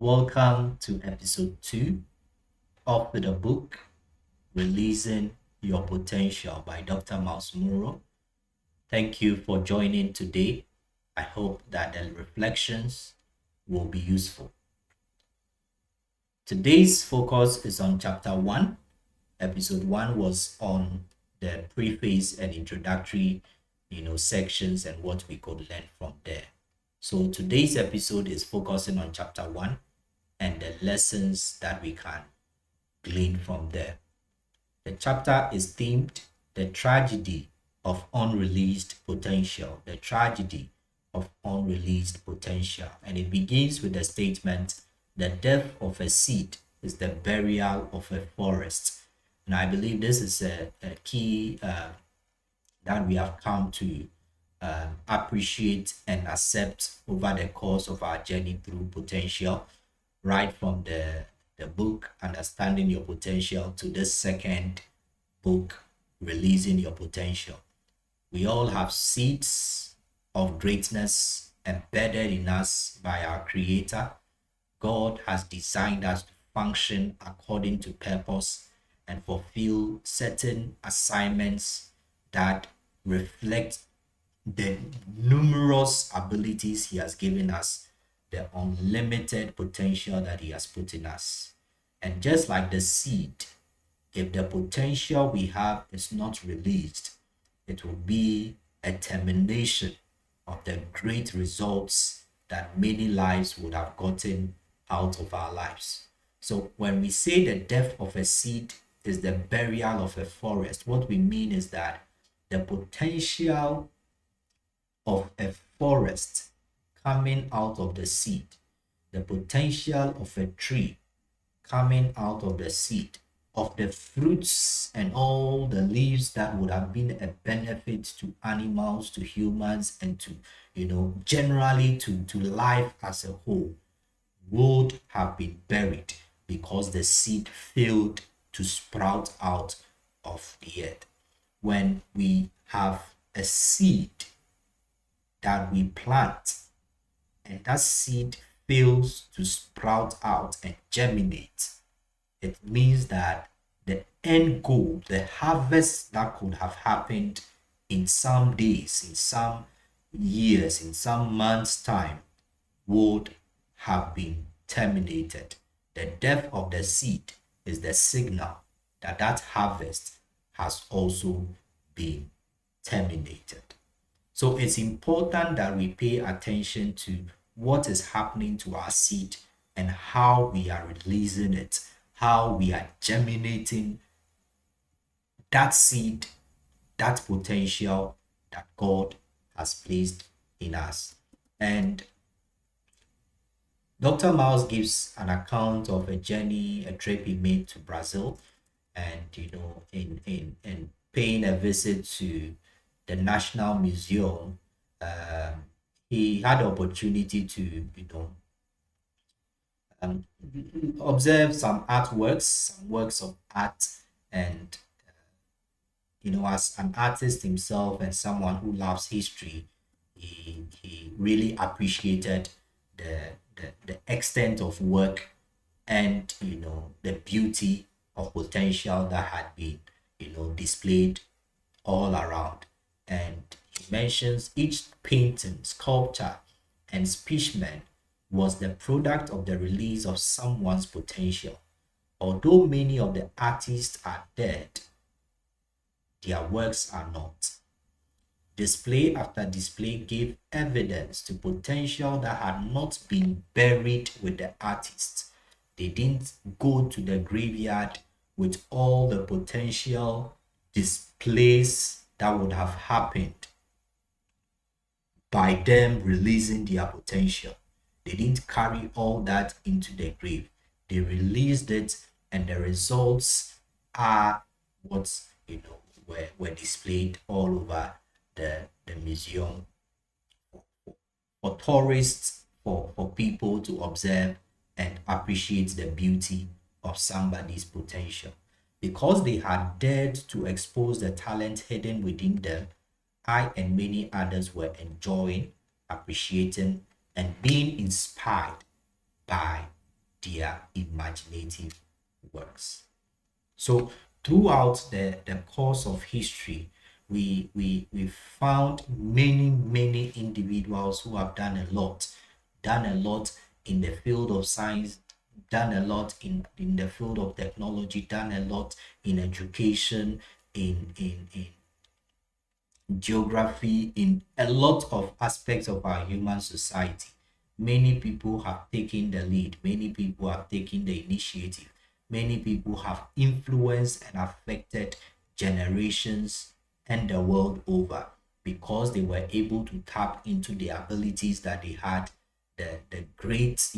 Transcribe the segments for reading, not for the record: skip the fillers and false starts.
Welcome to episode 2 of the book Releasing Your Potential by Dr. Myles Munroe. Thank you for joining today. I hope that the reflections will be useful. Today's focus is on chapter 1. Episode 1 was on the preface and introductory, sections and what we could learn from there. So today's episode is focusing on chapter 1 and the lessons that we can glean from there. The chapter is themed The Tragedy of Unreleased Potential. The Tragedy of Unreleased Potential. And it begins with the statement, the death of a seed is the burial of a forest. And I believe this is a key that we have come to appreciate and accept over the course of our journey through potential, right from the book Understanding Your Potential to this second book, Releasing Your Potential. We all have seeds of greatness embedded in us by our Creator. God has designed us to function according to purpose and fulfill certain assignments that reflect the numerous abilities He has given us, the unlimited potential that He has put in us. And just like the seed, if the potential we have is not released, it will be a termination of the great results that many lives would have gotten out of our lives. So when we say the death of a seed is the burial of a forest, what we mean is that the potential of a forest coming out of the seed, the potential of a tree coming out of the seed, of the fruits and all the leaves that would have been a benefit to animals, to humans, and to, generally to life as a whole, would have been buried because the seed failed to sprout out of the earth. When we have a seed that we plant and that seed fails to sprout out and germinate, it means that the end goal, the harvest that could have happened in some days, in some years, in some months' time, would have been terminated. The death of the seed is the signal that that harvest has also been terminated. So it's important that we pay attention to what is happening to our seed and how we are releasing it, how we are germinating that seed, that potential that God has placed in us. And Dr. Myles gives an account of a journey, a trip he made to Brazil, and in paying a visit to the National Museum, he had the opportunity to um, observe some artworks, some works of art, and as an artist himself and someone who loves history, he really appreciated the extent of work and the beauty of potential that had been displayed all around. And he mentions each painting, sculpture, and speechman was the product of the release of someone's potential. Although many of the artists are dead, their works are not. Display after display gave evidence to potential that had not been buried with the artists. They didn't go to the graveyard with all the potential displays that would have happened by them releasing their potential. They didn't carry all that into the grave. They released it, and the results are what were displayed all over the museum for tourists, for people to observe and appreciate the beauty of somebody's potential. Because they had dared to expose the talent hidden within them, I and many others were enjoying, appreciating, and being inspired by their imaginative works. So throughout the course of history, we found many individuals who have done a lot in the field of science, done a lot in the field of technology, done a lot in education, in geography, in a lot of aspects of our human society. Many people have taken the lead, many people have taken the initiative, many people have influenced and affected generations and the world over because they were able to tap into the abilities that they had, the great,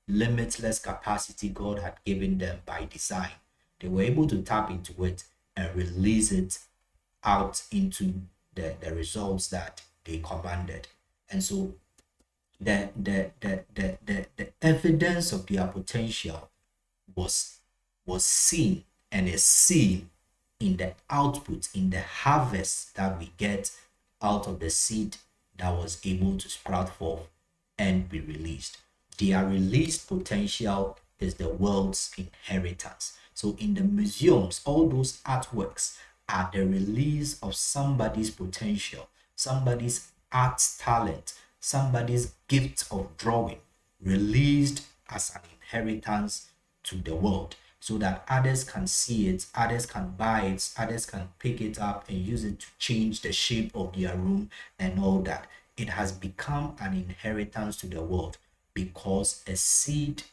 limitless capacity God had given them by design. They were able to tap into it and release it out into the results that they commanded. And so the evidence of their potential was was seen and is seen in the output, in the harvest that we get out of the seed that was able to sprout forth and be released. Their released potential is the world's inheritance. So in the museums, all those artworks are the release of somebody's potential, somebody's art talent, somebody's gift of drawing released as an inheritance to the world so that others can see it, others can buy it, others can pick it up and use it to change the shape of their room and all that. It has become an inheritance to the world because a seed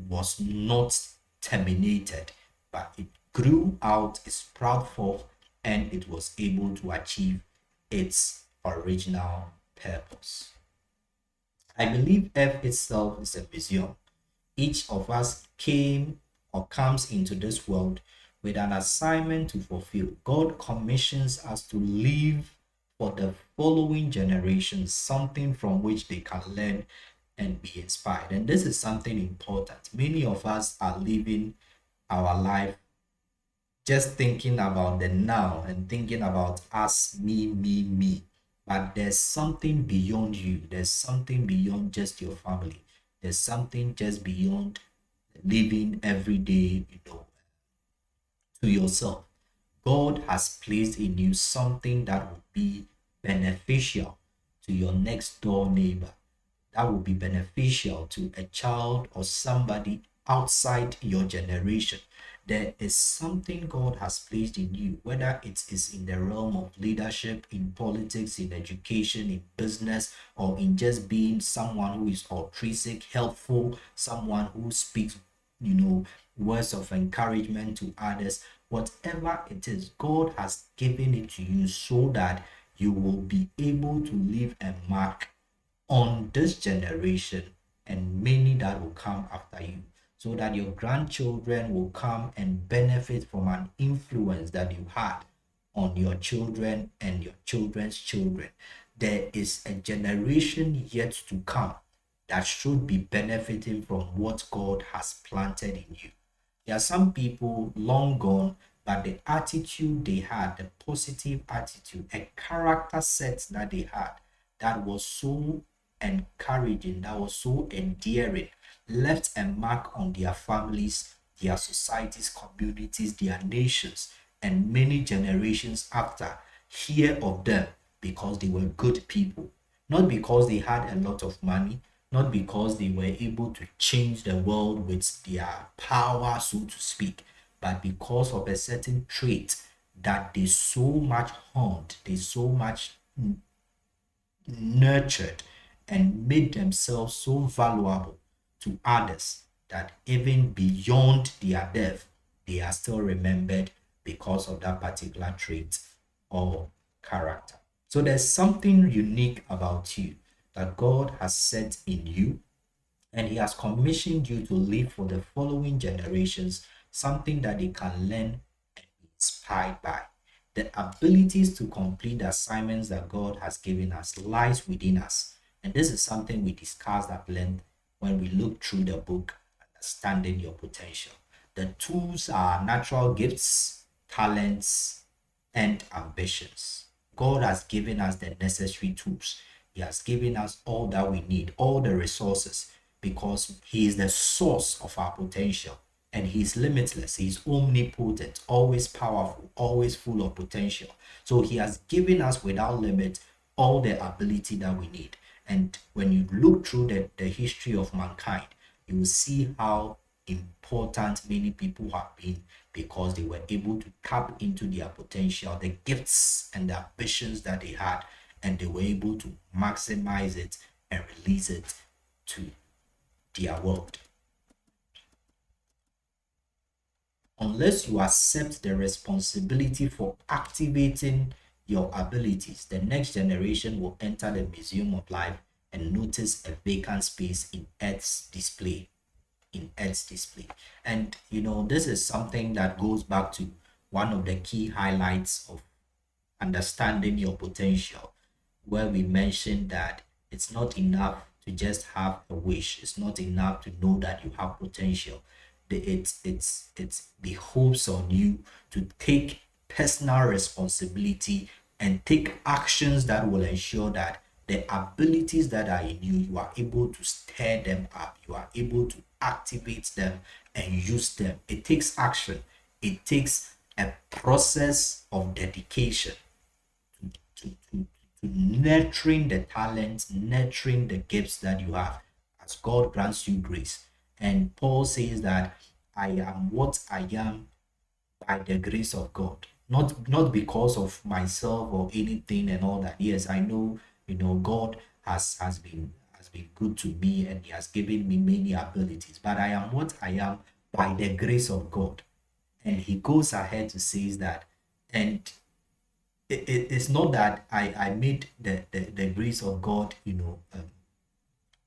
was not terminated, but it grew out, it sprout forth, and it was able to achieve its original purpose. I believe Earth itself is a museum. Each of us came or comes into this world with an assignment to fulfill. God commissions us to leave for the following generations something from which they can learn and be inspired. And this is something important. Many of us are living our life just thinking about the now and thinking about us, me. But there's something beyond you. There's something beyond just your family. There's something just beyond living every day, to yourself. God has placed in you something that will be beneficial to your next door neighbor, that will be beneficial to a child or somebody outside your generation. There is something God has placed in you, whether it is in the realm of leadership, in politics, in education, in business, or in just being someone who is altruistic, helpful, someone who speaks, words of encouragement to others. Whatever it is, God has given it to you so that you will be able to leave a mark on this generation and many that will come after you, so that your grandchildren will come and benefit from an influence that you had on your children and your children's children. There is a generation yet to come that should be benefiting from what God has planted in you. There are some people long gone, but the attitude they had, the positive attitude, a character set that they had, that was so encouraging, that was so endearing, left a mark on their families, their societies, communities, their nations, and many generations after hear of them because they were good people, not because they had a lot of money, not because they were able to change the world with their power, so to speak, but because of a certain trait that they so much honed, they so much nurtured and made themselves so valuable to others that even beyond their death, they are still remembered because of that particular trait or character. So there's something unique about you that God has set in you, and He has commissioned you to live for the following generations, something that they can learn and be inspired by. The abilities to complete the assignments that God has given us lies within us. And this is something we discussed at length when we look through the book, Understanding Your Potential. The tools are natural gifts, talents, and ambitions. God has given us the necessary tools. He has given us all that we need, all the resources, because he is the source of our potential, and he's limitless. He's omnipotent, always powerful, always full of potential. So he has given us without limit all the ability that we need. And when you look through the history of mankind, you will see how important many people have been, because they were able to tap into their potential, the gifts and the ambitions that they had, and they were able to maximize it and release it to their world. Unless you accept the responsibility for activating your abilities, the next generation will enter the museum of life and notice a vacant space in Earth's display. And this is something that goes back to one of the key highlights of understanding your potential, where we mentioned that it's not enough to just have a wish. It's not enough to know that you have potential. It behoves on you to take personal responsibility and take actions that will ensure that the abilities that are in you, you are able to stir them up, you are able to activate them and use them. It takes action. It takes a process of dedication to nurturing the talents, nurturing the gifts that you have as God grants you grace. And Paul says that I am what I am by the grace of God, not because of myself or anything and all that. Yes, I know, God has been good to me, and he has given me many abilities, but I am what I am by the grace of God. And he goes ahead to say that, and it's not that I made the grace of God,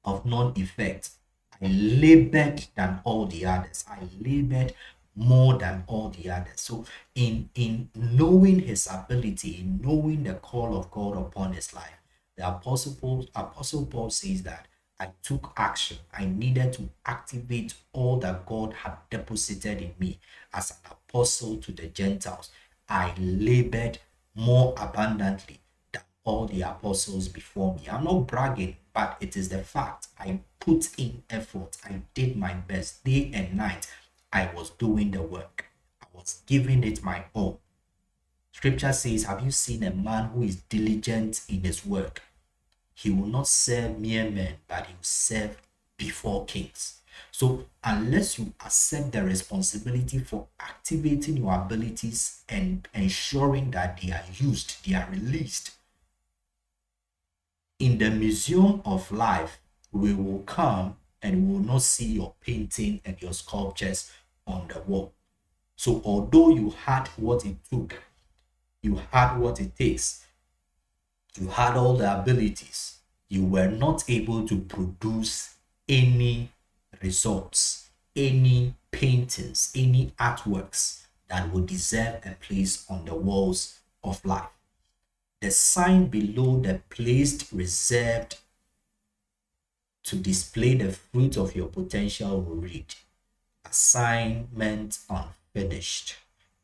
of non-effect. I labored than all the others. I labored more than all the others. So in knowing his ability, in knowing the call of God upon his life, the Apostle Paul says that I took action. I needed to activate all that God had deposited in me as an apostle to the Gentiles. I labored more abundantly than all the apostles before me. I'm not bragging, but it is the fact. I put in effort. I did my best day and night. I was doing the work. I was giving it my all. Scripture says, have you seen a man who is diligent in his work? He will not serve mere men, but he will serve before kings. So unless you accept the responsibility for activating your abilities and ensuring that they are used, they are released, in the museum of life, we will come and we will not see your painting and your sculptures on the wall. So although you had what it took, you had what it takes, you had all the abilities, you were not able to produce any results, any paintings, any artworks that would deserve a place on the walls of life. The sign below the place reserved to display the fruit of your potential will read, assignment unfinished,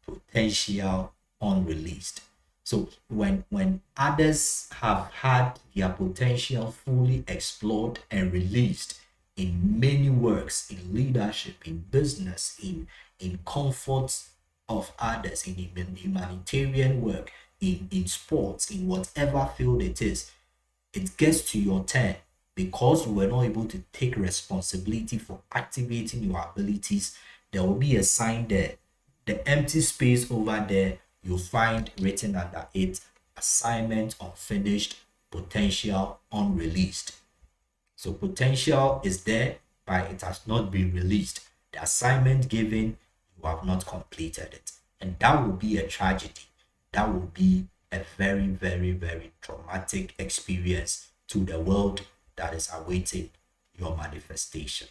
potential unreleased. So when others have had their potential fully explored and released in many works, in leadership, in business, in comforts of others, in humanitarian work, in sports, in whatever field it is, it gets to your turn because you were not able to take responsibility for activating your abilities. There will be a sign there. The empty space over there, you'll find written under it, assignment unfinished, potential unreleased. So potential is there, but it has not been released. The assignment given, you have not completed it. And that will be a tragedy. That will be a very, very, very traumatic experience to the world that is awaiting your manifestation.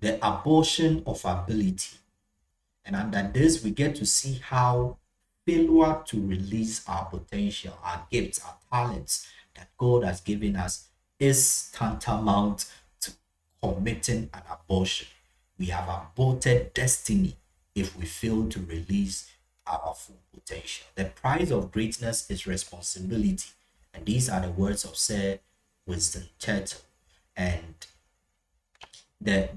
The abortion of ability. And under this, we get to see how failure to release our potential, our gifts, our talents that God has given us is tantamount to committing an abortion. We have aborted destiny if we fail to release our full potential. The price of greatness is responsibility. And these are the words of Sir Winston Churchill. And the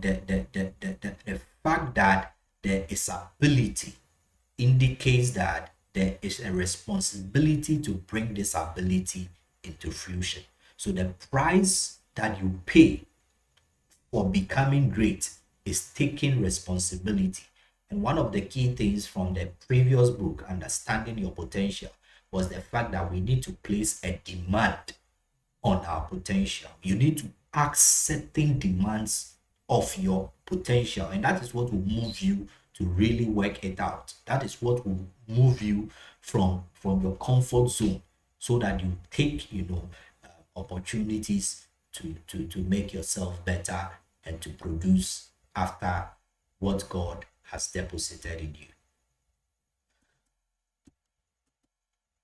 fact that there is ability indicates that there is a responsibility to bring this ability into fruition. So the price that you pay for becoming great is taking responsibility. And one of the key things from the previous book, Understanding Your Potential, was the fact that we need to place a demand on our potential. You need to ask certain demands of your potential, and that is what will move you to really work it out. That is what will move you from your comfort zone, so that you take opportunities to make yourself better and to produce after what God has deposited in you.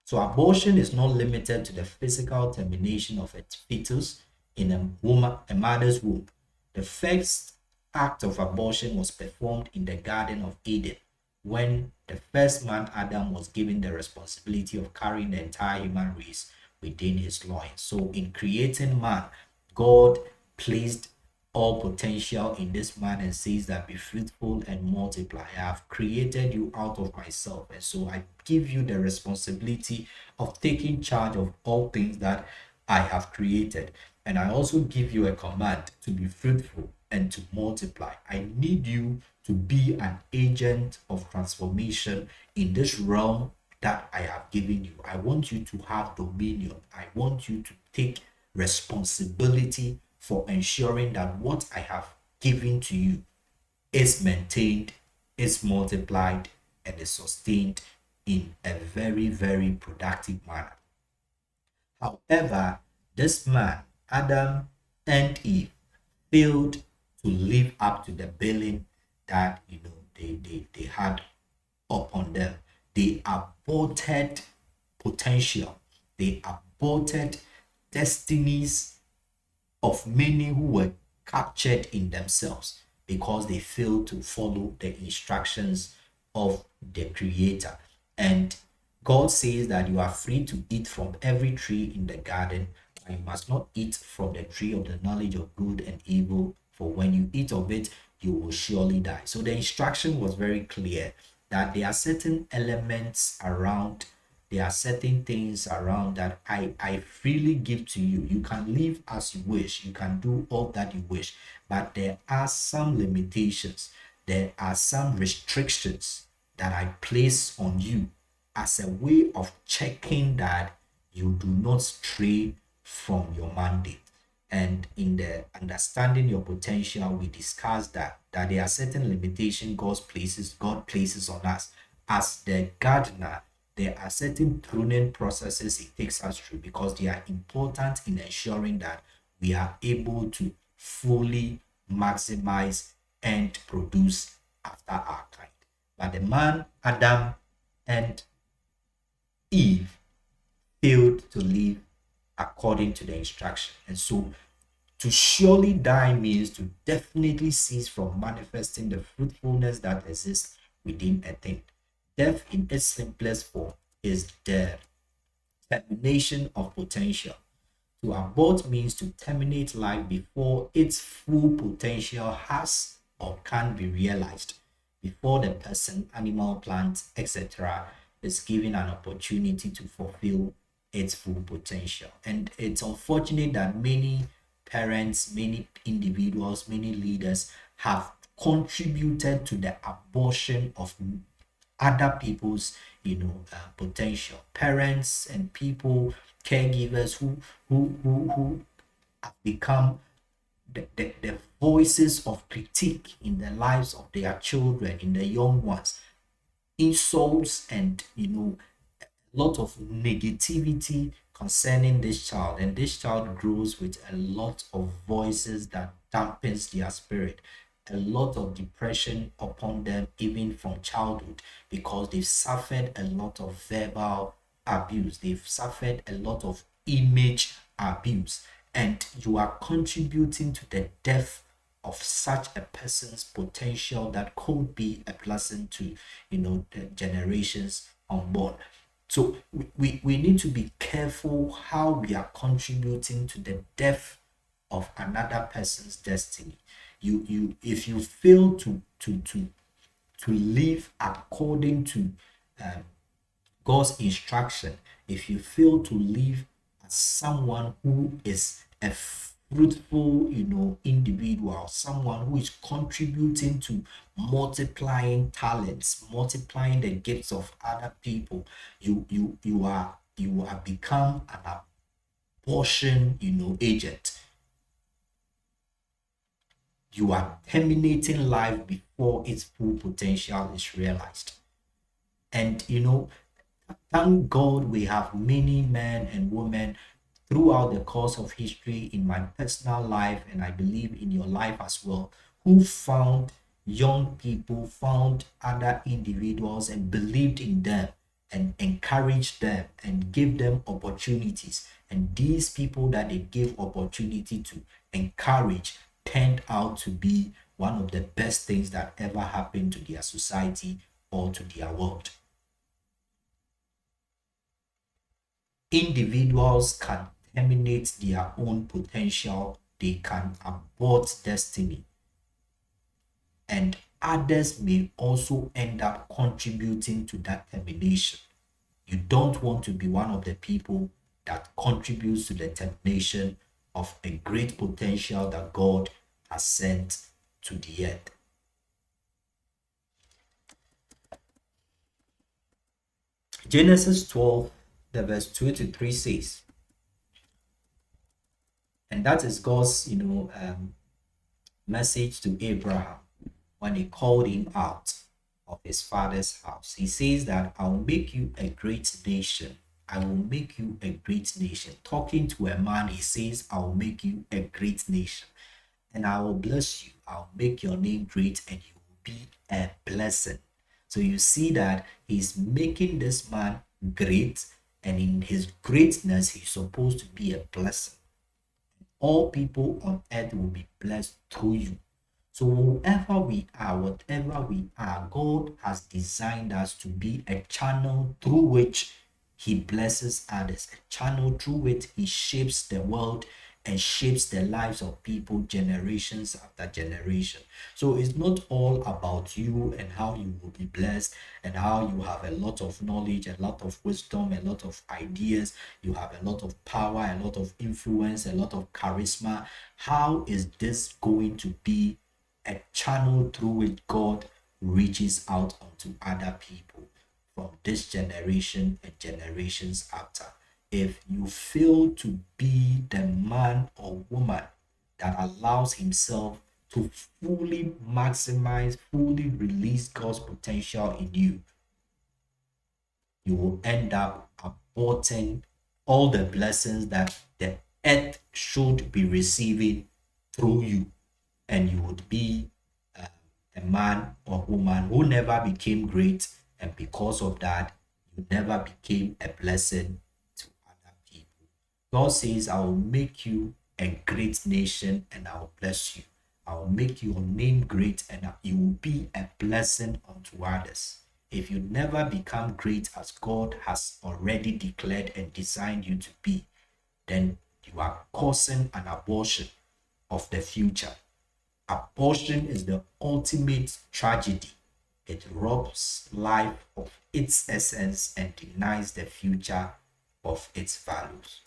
So abortion is not limited to the physical termination of a fetus in a mother's womb. The first act of abortion was performed in the Garden of Eden, when the first man Adam was given the responsibility of carrying the entire human race within his loins. So in creating man, God placed all potential in this man and says that be fruitful and multiply. I have created you out of myself, and so I give you the responsibility of taking charge of all things that I have created. And I also give you a command to be fruitful and to multiply. I need you to be an agent of transformation in this realm that I have given you. I want you to have dominion. I want you to take responsibility for ensuring that what I have given to you is maintained, is multiplied, and is sustained in a very, very productive manner. However, this man, Adam and Eve, failed to live up to the billing that they had upon them. They aborted potential. They aborted destinies of many who were captured in themselves because they failed to follow the instructions of the Creator. And God says that you are free to eat from every tree in the garden, but you must not eat from the tree of the knowledge of good and evil, for when you eat of it, you will surely die. So the instruction was very clear that there are certain elements around, there are certain things around that I freely give to you. You can live as you wish, you can do all that you wish, but there are some limitations, there are some restrictions that I place on you as a way of checking that you do not stray from your mandate. And in the understanding your potential, we discussed that there are certain limitations God places on us as the gardener. There are certain pruning processes He takes us through because they are important in ensuring that we are able to fully maximize and produce after our kind. But the man Adam and Eve failed to live according to the instruction. And so to surely die means to definitely cease from manifesting the fruitfulness that exists within a thing. Death in its simplest form is the termination of potential. To abort means to terminate life before its full potential has or can be realized, before the person, animal, plant, etc., is given an opportunity to fulfill its full potential. And it's unfortunate that many parents, many individuals, many leaders have contributed to the abortion of other people's potential. Parents and people, caregivers who have become the voices of critique in the lives of their children, in the young ones, insults and a lot of negativity concerning this child, and this child grows with a lot of voices that dampens their spirit, a lot of depression upon them even from childhood, because they've suffered a lot of verbal abuse, they've suffered a lot of image abuse, and you are contributing to the death of such a person's potential that could be a blessing to the generations unborn. So we need to be careful how we are contributing to the death of another person's destiny. You if you fail to live according to um, God's instruction, if you fail to live as someone who is a fruitful, individual, someone who is contributing to multiplying talents, multiplying the gifts of other people, you are become an abortion, agent. You are terminating life before its full potential is realized. And thank God we have many men and women throughout the course of history in my personal life, and I believe in your life as well, who found young people, found other individuals, and believed in them and encouraged them and gave them opportunities. And these people that they gave opportunity to encourage turned out to be one of the best things that ever happened to their society or to their world. Individuals can terminate their own potential, they can abort destiny, and others may also end up contributing to that termination. You don't want to be one of the people that contributes to the termination of a great potential that God has sent to the earth. Genesis 12, the verse 2 to 3 says, and that is God's, message to Abraham when he called him out of his father's house. He says that I will make you a great nation. I will make you a great nation. Talking to a man, he says, I will make you a great nation. And I will bless you. I'll make your name great and you will be a blessing. So you see that he's making this man great, and in his greatness, he's supposed to be a blessing. All people on earth will be blessed through you. So whoever we are, whatever we are, God has designed us to be a channel through which he blesses others, a channel through which he shapes the world and shapes the lives of people generations after generation. So it's not all about you and how you will be blessed and how you have a lot of knowledge, a lot of wisdom, a lot of ideas, you have a lot of power, a lot of influence, a lot of charisma. How is this going to be a channel through which God reaches out onto other people from this generation and generations after? If you fail to be the man or woman that allows himself to fully maximize, fully release God's potential in you, you will end up aborting all the blessings that the earth should be receiving through you. And you would be a man or woman who never became great, and because of that, you never became a blessing to other people. God says, I will make you a great nation and I will bless you. I will make your name great and you will be a blessing unto others. If you never become great as God has already declared and designed you to be, then you are causing an abortion of the future. Abortion is the ultimate tragedy. It robs life of its essence and denies the future of its values.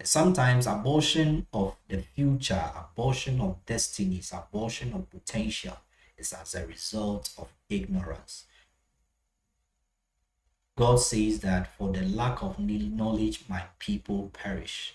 Sometimes abortion of the future, abortion of destinies, abortion of potential is as a result of ignorance. God says that for the lack of knowledge, my people perish.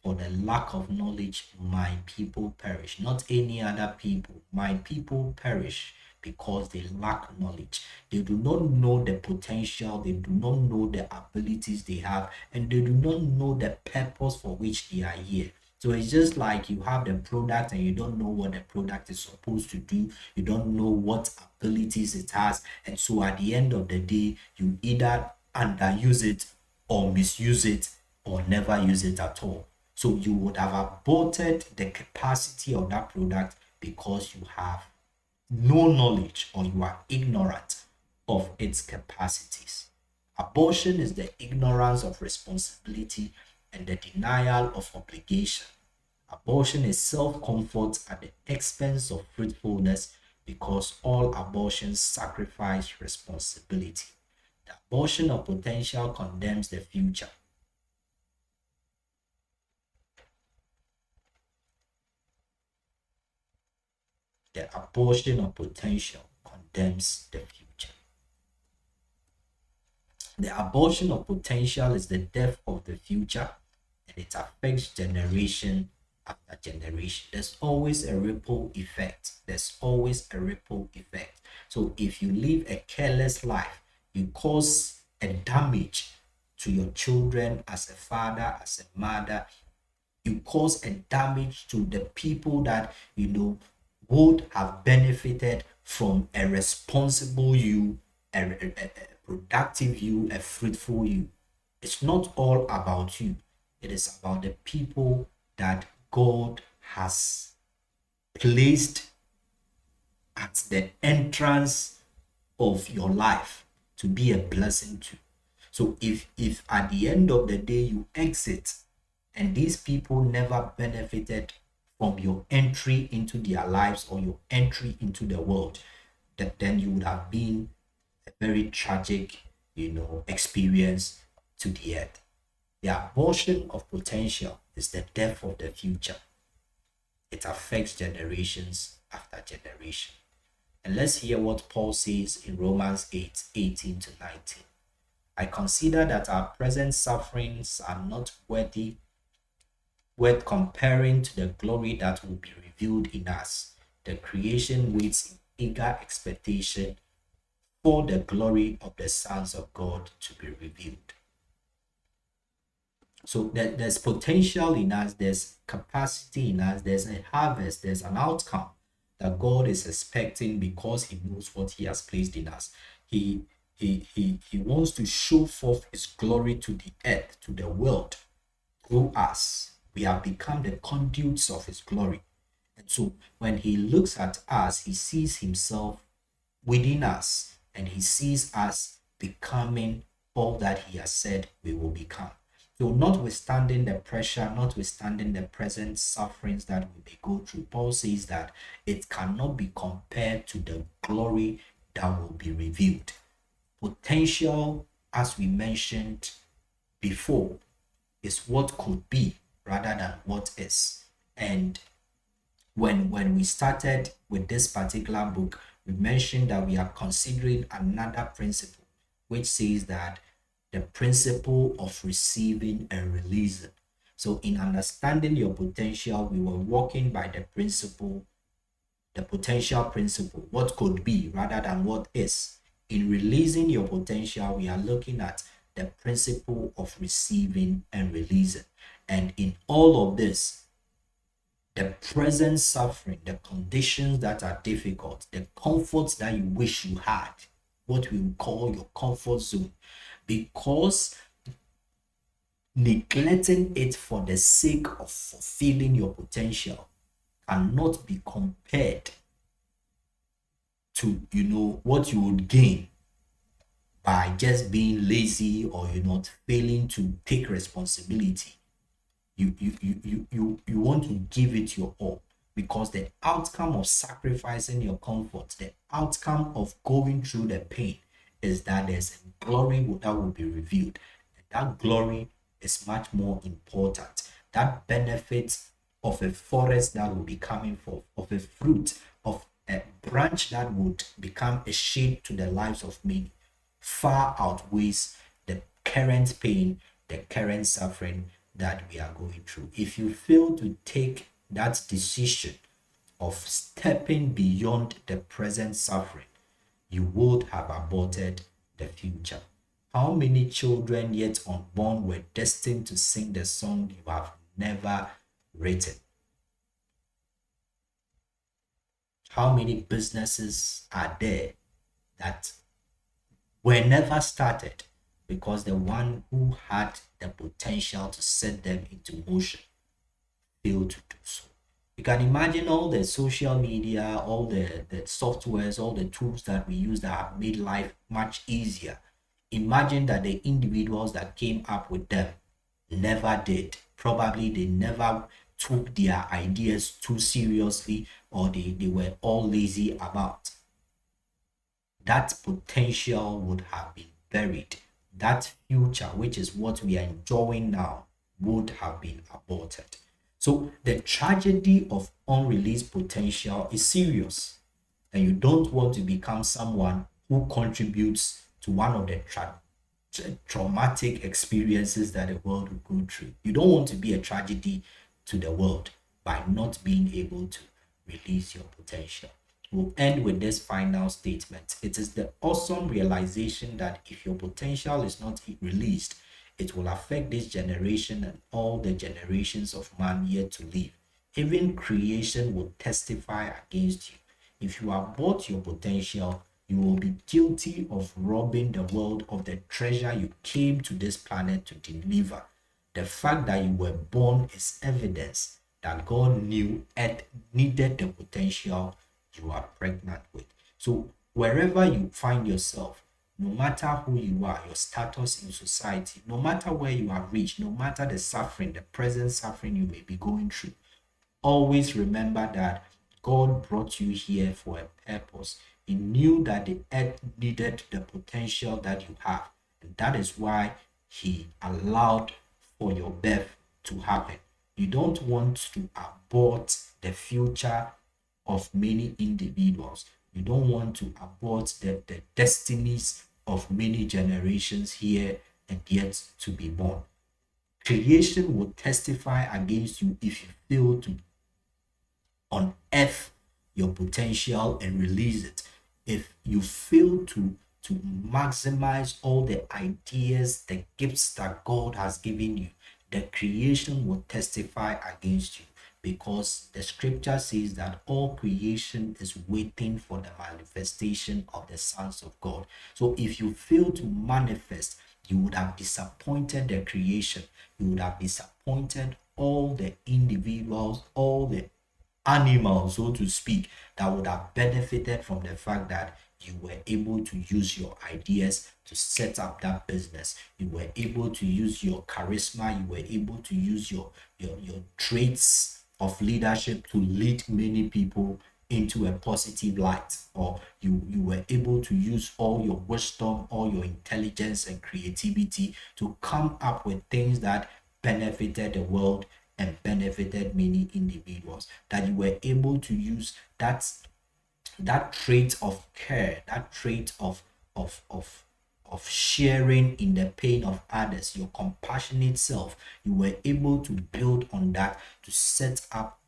For the lack of knowledge, my people perish. Not any other people. My people perish because they lack knowledge. They do not know the potential, they do not know the abilities they have, and they do not know the purpose for which they are here. So it's just like you have the product and you don't know what the product is supposed to do. You don't know what abilities it has. And so at the end of the day, you either underuse it or misuse it or never use it at all. So you would have aborted the capacity of that product because you have no knowledge or you are ignorant of its capacities. Abortion is the ignorance of responsibility and the denial of obligation. Abortion is self-comfort at the expense of fruitfulness because all abortions sacrifice responsibility. The abortion of potential condemns the future. The abortion of potential condemns the future. The abortion of potential is the death of the future, and it affects generation after generation. There's always a ripple effect. There's always a ripple effect. So if you live a careless life, you cause a damage to your children as a father, as a mother. You cause a damage to the people that would have benefited from a responsible you, a productive you, a fruitful you. It's not all about you. It is about the people that God has placed at the entrance of your life to be a blessing to. So if at the end of the day you exit and these people never benefited from your entry into their lives or your entry into the world, then you would have been a very tragic, experience to the earth. The abortion of potential is the death of the future. It affects generations after generation. And let's hear what Paul says in Romans 8:18 to 19. I consider that our present sufferings are not worth comparing to the glory that will be revealed in us. The creation waits in eager expectation for the glory of the sons of God to be revealed. So there's potential in us, there's capacity in us, there's a harvest, there's an outcome that God is expecting because he knows what he has placed in us. He wants to show forth his glory to the earth, to the world through us. We have become the conduits of his glory. And so when he looks at us, he sees himself within us and he sees us becoming all that he has said we will become. So notwithstanding the pressure, notwithstanding the present sufferings that we may go through, Paul says that it cannot be compared to the glory that will be revealed. Potential, as we mentioned before, is what could be rather than what is. And when we started with this particular book, we mentioned that we are considering another principle, which says that the principle of receiving and releasing. So in understanding your potential, we were walking by the principle, the potential principle, what could be rather than what is. In releasing your potential, we are looking at the principle of receiving and releasing. And in all of this, the present suffering, the conditions that are difficult, the comforts that you wish you had, what we would call your comfort zone, because neglecting it for the sake of fulfilling your potential cannot be compared to what you would gain by just being lazy or not failing to take responsibility. You want to give it your all, because the outcome of sacrificing your comfort, the outcome of going through the pain, is that there's a glory that will be revealed. And that glory is much more important. That benefit of a forest that will be coming forth, of a fruit, of a branch that would become a shade to the lives of many, far outweighs the current pain, the current suffering that we are going through. If you fail to take that decision of stepping beyond the present suffering, you would have aborted the future. How many children yet unborn were destined to sing the song you have never written? How many businesses are there that were never started because the one who had the potential to set them into motion failed to do so? You can imagine all the social media, all the softwares, all the tools that we use that have made life much easier. Imagine that the individuals that came up with them never did. Probably they never took their ideas too seriously, or they were all lazy about. That potential would have been buried. That future, which is what we are enjoying now, would have been aborted. So the tragedy of unreleased potential is serious, and you don't want to become someone who contributes to one of the traumatic experiences that the world will go through. You don't want to be a tragedy to the world by not being able to release your potential. We'll end with this final statement. It is the awesome realization that if your potential is not released, it will affect this generation and all the generations of man yet to live. Even creation will testify against you. If you abort your potential, you will be guilty of robbing the world of the treasure you came to this planet to deliver. The fact that you were born is evidence that God knew Earth needed the potential you are pregnant with. So, wherever you find yourself, no matter who you are, your status in society, no matter where you are reached, no matter the suffering, the present suffering you may be going through, always remember that God brought you here for a purpose. He knew that the earth needed the potential that you have. And that is why He allowed for your birth to happen. You don't want to abort the future of many individuals. You don't want to abort the destinies of many generations here and yet to be born. Creation will testify against you if you fail to unearth your potential and release it. If you fail to maximize all the ideas, the gifts that God has given you, the creation will testify against you, because the scripture says that all creation is waiting for the manifestation of the sons of God. So if you fail to manifest, you would have disappointed the creation. You would have disappointed all the individuals, all the animals, so to speak, that would have benefited from the fact that you were able to use your ideas to set up that business. You were able to use your charisma. You were able to use your traits of leadership to lead many people into a positive light, or you were able to use all your wisdom, all your intelligence and creativity to come up with things that benefited the world and benefited many individuals. That you were able to use that trait of care, that trait of sharing in the pain of others, your compassionate self. You were able to build on that to set up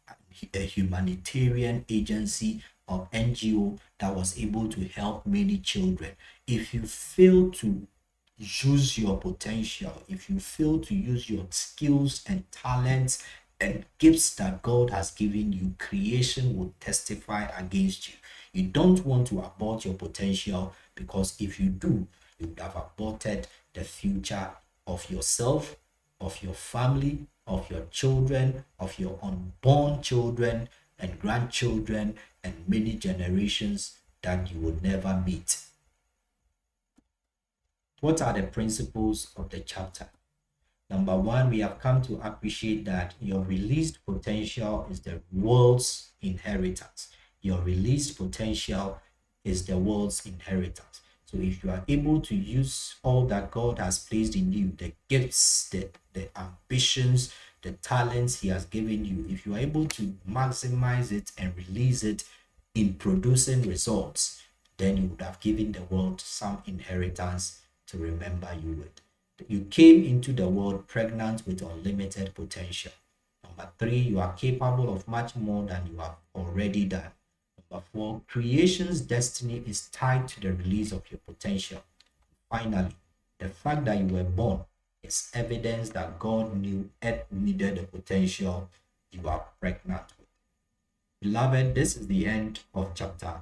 a humanitarian agency or NGO that was able to help many children. If you fail to use your potential, if you fail to use your skills and talents and gifts that God has given you, creation will testify against you. You don't want to abort your potential, because if you do, you would have aborted the future of yourself, of your family, of your children, of your unborn children and grandchildren, and many generations that you will never meet. What are the principles of the chapter? Number one, we have come to appreciate that your released potential is the world's inheritance. Your released potential is the world's inheritance. So if you are able to use all that God has placed in you, the gifts, the ambitions, the talents He has given you, if you are able to maximize it and release it in producing results, then you would have given the world some inheritance to remember you with. You came into the world pregnant with unlimited potential. Number three, you are capable of much more than you have already done. Number four, creation's destiny is tied to the release of your potential. Finally, the fact that you were born is evidence that God knew Earth needed the potential you are pregnant with. Beloved, this is the end of chapter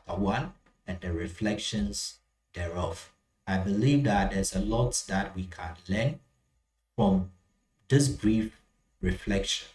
1 and the reflections thereof. I believe that there's a lot that we can learn from this brief reflection.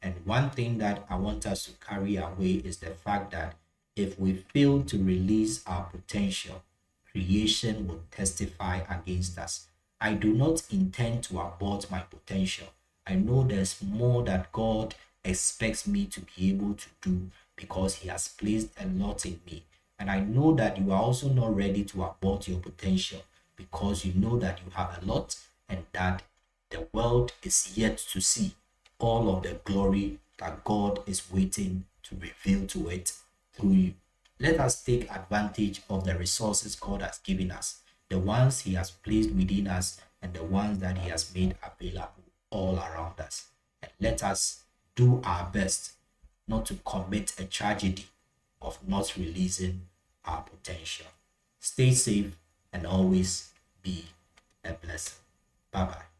And one thing that I want us to carry away is the fact that if we fail to release our potential, creation will testify against us. I do not intend to abort my potential. I know there's more that God expects me to be able to do because He has placed a lot in me. And I know that you are also not ready to abort your potential because you know that you have a lot and that the world is yet to see all of the glory that God is waiting to reveal to it through you. Let us take advantage of the resources God has given us, the ones He has placed within us, and the ones that He has made available all around us. And let us do our best not to commit a tragedy of not releasing our potential. Stay safe and always be a blessing. Bye bye.